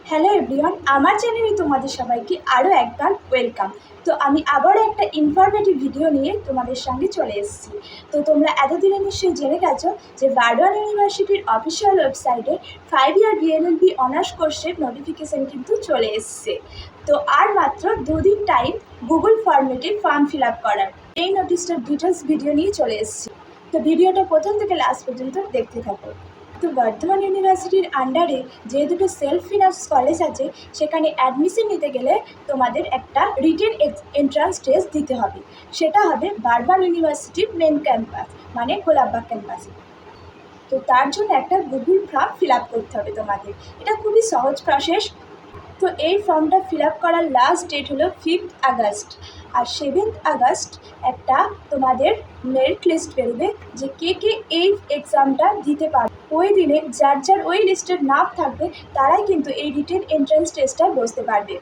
Hello everyone, আমার চ্যানেলে তোমাদের সবাইকে আরও একবার ওয়েলকাম। তো আমি আবারও একটা ইনফরমেটিভ ভিডিও নিয়ে তোমাদের সঙ্গে চলে এসেছি। তো তোমরা এতদিনে নিশ্চয়ই জেনে গেছো যে বারডোয়ান ইউনিভার্সিটির অফিসিয়াল ওয়েবসাইটে 5 ইয়ার বিএলএলবি অনার্স কোর্সের নোটিফিকেশান কিন্তু চলে এসছে। তো আর মাত্র দুদিন টাইম গুগল ফর্মেটে ফর্ম ফিল আপ করার। এই নোটিশটার ডিটেলস ভিডিও নিয়ে চলে এসেছি। তো ভিডিওটা প্রথম থেকে লাস্ট পর্যন্ত দেখতে থাকো। তো বর্ধমান ইউনিভার্সিটির আন্ডারে যে দুটো সেলফ ফিনান্স কলেজ আছে সেখানে অ্যাডমিশন নিতে গেলে তোমাদের একটা রিটেন এন্ট্রান্স টেস্ট দিতে হবে। সেটা হবে বারডোয়ান ইউনিভার্সিটির মেন ক্যাম্পাস মানে গোলাপবাগ ক্যাম্পাসে। তো তার জন্য একটা গুগল ফর্ম ফিল আপ করতে হবে তোমাদের। এটা খুবই সহজ প্রসেস। তো এই ফর্মটা ফিল আপ করার লাস্ট ডেট হলো 5th আগস্ট। আর 7th আগস্ট একটা তোমাদের মেরিট লিস্ট বেরোবে যে কে কে এই এক্সামটা দিতে পারবে। ওই দিনে যার যার ওই লিস্টের নাম থাকবে তারাই কিন্তু এই রিটেন এন্ট্রান্স টেস্টটা বসতে পারবে।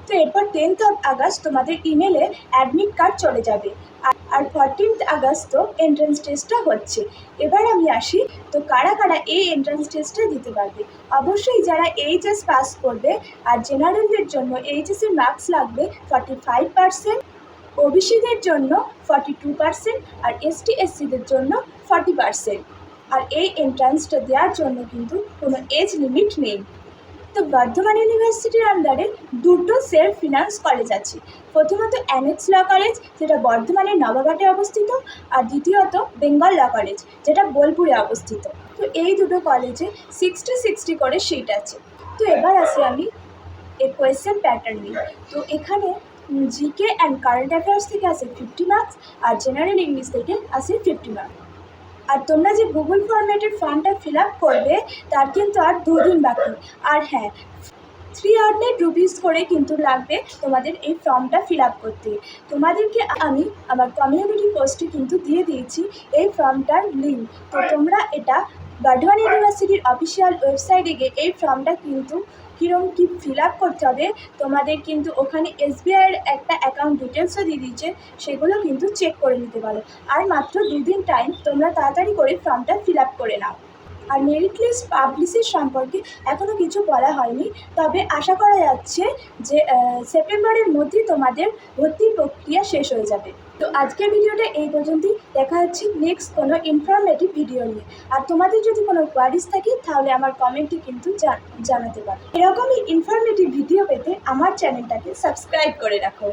তো এরপর 10th আগস্ট তোমাদের ইমেলে অ্যাডমিট কার্ড চলে যাবে। আর 14th আগস্ট তো এন্ট্রান্স টেস্টটা হচ্ছে। এবার আমি আসি, তো কারা কারা এই এন্ট্রান্স টেস্টটা দিতে পারবে। অবশ্যই যারা এইচএস পাস করবে, আর জেনারেলদের জন্য এইচএসের মার্কস লাগবে 45%, ওবিসিদের জন্য 42%, আর এসটি এসসিদের জন্য 40%। আর এই এন্ট্রান্সটা দেওয়ার জন্য কিন্তু কোনো এজ লিমিট নেই। তো বর্ধমান ইউনিভার্সিটির আন্ডারে দুটো সেলফ ফিনান্স কলেজ আছে। প্রথমত অ্যানেক্স ল কলেজ, যেটা বর্ধমানের নবাবহাটে অবস্থিত, আর দ্বিতীয়ত বেঙ্গল ল কলেজ, যেটা বোলপুরে অবস্থিত। তো এই দুটো কলেজে 60-60 করে সিট আছে। তো এবার আসি আমি এই কোয়েশ্চেন প্যাটার্ন নিয়ে। তো এখানে জিকে অ্যান্ড কারেন্ট অ্যাফেয়ার্স থেকে আসে 50 মার্কস, আর জেনারেল ইংলিশ থেকে আসে 50 মার্কস। আর তোমরা যে গুগল ফরম্যাটের ফর্মটা ফিল আপ করবে তার কিন্তু আর 2 দিন বাকি। আর হ্যাঁ, 300 রুপিস করে কিন্তু লাগবে তোমাদের এই ফর্মটা ফিল আপ করতে। তোমাদেরকে আমি আমার কমিউনিটি পোস্টে কিন্তু দিয়ে দিয়েছি এই ফর্মটার লিঙ্ক। তো তোমরা এটা বর্ধমান ইউনিভার্সিটির অফিসিয়াল ওয়েবসাইটে গিয়ে এই ফর্মটা কিন্তু কীরকম কী ফিল আপ করতে হবে তোমাদের কিন্তু ওখানে এসবিআইয়ের একটা অ্যাকাউন্ট ডিটেলসও দিয়ে দিয়েছে, সেগুলো কিন্তু চেক করে নিতে পারো। আর মাত্র 2 দিন টাইম, তোমরা তাড়াতাড়ি করে ফর্মটা ফিল আপ করে নাও। আর মেরিট লিস্ট পাবলিশের সম্পর্কে এখনও কিছু বলা হয়নি, তবে আশা করা যাচ্ছে যে সেপ্টেম্বরের মধ্যেই তোমাদের ভর্তি প্রক্রিয়া শেষ হয়ে যাবে। তো আজকের ভিডিওটা এই পর্যন্তই। দেখা হচ্ছে নেক্সট কোনো ইনফরমেটিভ ভিডিও নিয়ে। আর তোমাদের যদি কোনো কোয়ারিজ থাকে তাহলে আমার কমেন্টে কিন্তু জানাতে পারো। এরকমই ইনফরমেটিভ ভিডিও পেতে আমার চ্যানেলটাকে সাবস্ক্রাইব করে রাখো।